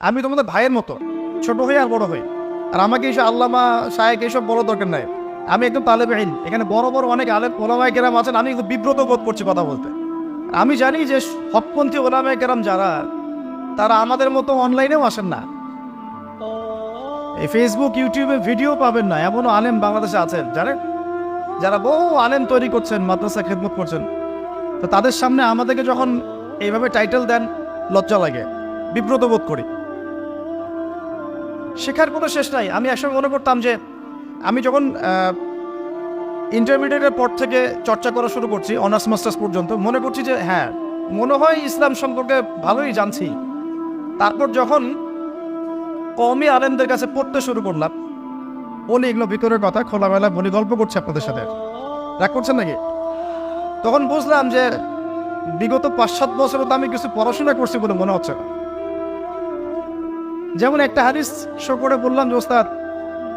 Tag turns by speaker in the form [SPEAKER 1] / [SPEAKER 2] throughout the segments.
[SPEAKER 1] আমি তোমাদের ভাইয়ের মতো, ছোট হই আর বড় হই। আর আমাকে এইসব আল্লামা শায়েখ এইসব বড় দরকার নাই। আমি একদম তালেবে ইলম। এখানে বড় বড় অনেক আলেম ওলামায়ে কেরাম আছেন, আমি একটু বিব্রত বোধ করছি কথা বলতে। আমি জানি যে হকপন্থী ওলামায়ে কেরাম যারা, তারা আমাদের মতো অনলাইনেও আসেন না। এই ফেসবুক ইউটিউবে ভিডিও পাবেন না এমনও আলেম বাংলাদেশে আছেন জানেন, যারা বহু আলেম তৈরি করছেন, মাদ্রাসা খেদমত করছেন। তো তাদের সামনে আমাদেরকে যখন এইভাবে টাইটেল দেন, লজ্জা লাগে, বিব্রত বোধ করি। শেখার কোনো শেষ নাই। আমি একসময় মনে করতাম যে আমি যখন ইন্টারমিডিয়েটের পর থেকে চর্চা করা শুরু করছি, অনার্স মাস্টার্স পর্যন্ত, মনে করছি যে হ্যাঁ, মনে হয় ইসলাম সম্পর্কে ভালোই জানছি। তারপর যখন কওমি আলেমদের কাছে পড়তে শুরু করলাম, বলি এগুলো ভিতরের কথা, খোলামেলা বলি, গল্প করছি আপনাদের সাথে, রাগ করছেন নাকি? তখন বুঝলাম যে বিগত 5-7 বছর তো আমি কিছু পড়াশোনা করছি বলে মনে হচ্ছে না। যেমন একটা হাদিস শো করে বললাম যে ওস্তাদ,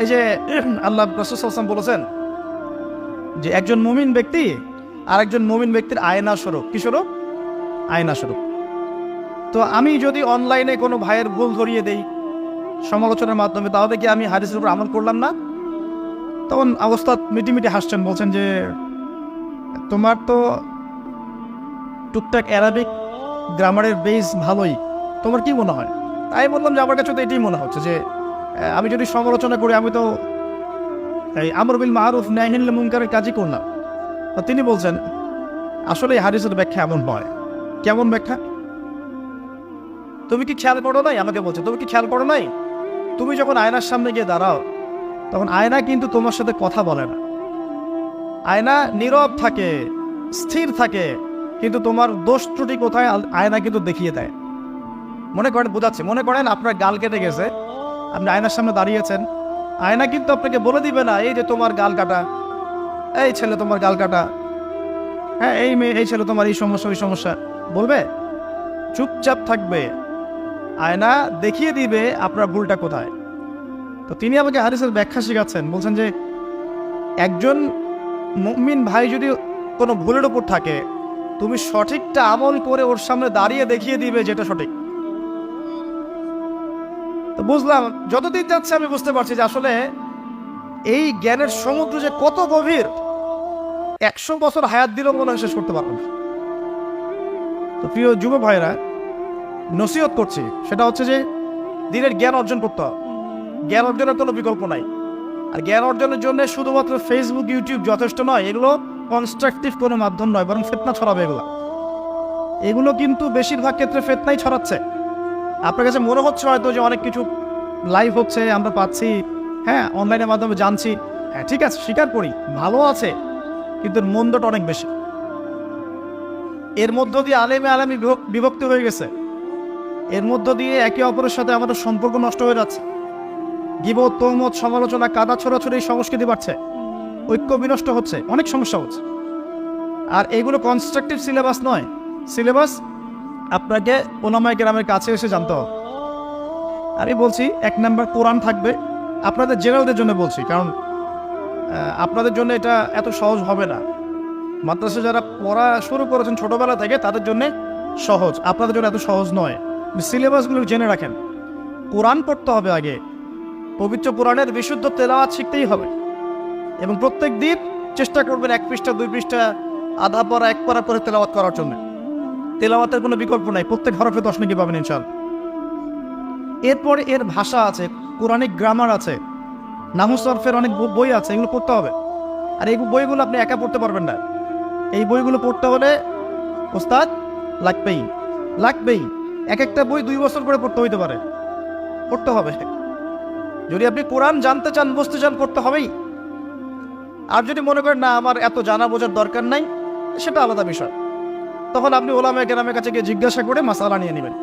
[SPEAKER 1] এই যে আল্লাহ রাসূল সাল্লাল্লাহু আলাইহি ওয়াসাল্লাম বলেছেন যে একজন মুমিন ব্যক্তি আর একজন মুমিন ব্যক্তির আয়না স্বরূপ। কি স্বরূপ? আয়না স্বরূপ। তো আমি যদি অনলাইনে কোনো ভাইয়ের ভুল ধরিয়ে দেই সমালোচনার মাধ্যমে, তাহলে কি আমি হাদিসের উপর আমল করলাম না? তখন ওস্তাদ মিটিমিটি হাসছেন, বলছেন যে তোমার তো টুকটাক অ্যারাবিক গ্রামারের বেস ভালোই, তোমার কি মনে হয়? তাই বললাম যে আমার কাছে তো এটাই মনে হচ্ছে যে আমি যদি সমালোচনা করি, আমি তো এই আমর বিল মারুফ নাহি আনিল মুনকারের কাজই করলাম। তো তিনি বলছেন আসলে এই হাদিসের ব্যাখ্যা এমন নয়। কেমন ব্যাখ্যা? তুমি কি খেয়াল করো নাই? আমাকে বলছে তুমি কি খেয়াল করো নাই, তুমি যখন আয়নার সামনে গিয়ে দাঁড়াও, তখন আয়না কিন্তু তোমার সাথে কথা বলে না। আয়না নীরব থাকে, স্থির থাকে, কিন্তু তোমার দোষ ত্রুটি কোথায় আয়না কিন্তু দেখিয়ে দেয়। মনে করেন, বোঝাচ্ছে, মনে করেন আপনার গাল কেটে গেছে, আপনি আয়নার সামনে দাঁড়িয়েছেন, আয়না কিন্তু আপনাকে বলে দিবে না এই যে তোমার গাল কাটা, এই ছেলে তোমার গাল কাটা, হ্যাঁ এই মেয়ে, এই ছেলে তোমার এই সমস্যা ওই সমস্যা, বলবে? চুপচাপ থাকবে, আয়না দেখিয়ে দিবে আপনার ভুলটা কোথায়। তো তিনি আমাকে হাদিসের ব্যাখ্যা শেখাচ্ছেন, বলছেন যে একজন মুমিন ভাই যদি কোনো ভুলের উপর থাকে, তুমি সঠিকটা আমল করে ওর সামনে দাঁড়িয়ে দেখিয়ে দিবে যেটা সঠিক। তো বুঝলাম, যতদিন যাচ্ছে আমি বুঝতে পারছি যে আসলে এই জ্ঞানের সমুদ্র যে কত গভীর, 100 বছর হায়াত দিলেও মনে হয় শেষ করতে পারবো না। তো প্রিয় যুব ভাইরা, নসিহত করছি, সেটা হচ্ছে যে দিনের জ্ঞান অর্জন করতে হবে। জ্ঞান অর্জনের কোনো বিকল্প নাই। আর জ্ঞান অর্জনের জন্য শুধুমাত্র ফেসবুক ইউটিউব যথেষ্ট নয়। এগুলো কনস্ট্রাকটিভ কোনো মাধ্যম নয়, বরং ফিতনা ছড়াবে এগুলো কিন্তু বেশিরভাগ ক্ষেত্রে ফিতনাই ছড়াচ্ছে। আপনার কাছে মনে হচ্ছে হয়তো যে অনেক কিছু লাইভ হচ্ছে, আমরা পাচ্ছি, হ্যাঁ অনলাইনের মাধ্যমে জানছি, হ্যাঁ ঠিক আছে, স্বীকার করি ভালো আছে, কিন্তু মন্দটা অনেক বেশি। এর মধ্য দিয়ে আলেমে বিভক্তি হয়ে গেছে। এর মধ্য দিয়ে একে অপরের সাথে আমাদের সম্পর্ক নষ্ট হয়ে যাচ্ছে। গীবত, তহমত, সমালোচনা, কাদা ছোড়াছড়ি সংস্কৃতি বাড়ছে, ঐক্য বিনষ্ট হচ্ছে, অনেক সমস্যা হচ্ছে। আর এগুলো কনস্ট্রাকটিভ সিলেবাস নয়। সিলেবাস আপনাকে ওলামায়ে কেরামের কাছে এসে জানতে হবে। আমি বলছি 1 নাম্বার কোরআন থাকবে। আপনাদের জেনারেলদের জন্য বলছি, কারণ আপনাদের জন্য এটা এত সহজ হবে না। মাদ্রাসা যারা পড়া শুরু করেছেন ছোটবেলা থেকে, তাদের জন্য সহজ, আপনাদের জন্য এত সহজ নয়। সিলেবাসগুলো জেনে রাখেন। কোরআন পড়তে হবে আগে, পবিত্র কোরআনের বিশুদ্ধ তেলাওয়াত শিখতেই হবে, এবং প্রত্যেক দিন চেষ্টা করবেন 1 পৃষ্ঠা 2 পৃষ্ঠা, আধা পড়া 1 পড়া করে তেলাওয়াত করার জন্য। তেলাওয়াতের কোনো বিকল্প নাই, প্রত্যেক হরফে 10 নাকি পাবেন ইনশাআল্লাহ। এরপরে এর ভাষা আছে, কোরআনিক গ্রামার আছে, নাহু সরফের অনেক বই আছে, এগুলো পড়তে হবে। আর এই বইগুলো আপনি একা পড়তে পারবেন না। এই বইগুলো পড়তে হলে ওস্তাদ লাগবেই। এক একটা বই 2 বছর করে পড়তে হইতে পারে, পড়তে হবে। যদি আপনি কোরআন জানতে চান, বুঝতে চান, পড়তে হবেই। আর যদি মনে করেন না আমার এত জানা বোঝার দরকার নাই, সেটা আলাদা বিষয়। তখন আপনি ওলামায়ে কেরামের কাছে গিয়ে জিজ্ঞাসা করে মাসালা নিয়ে নেবেন।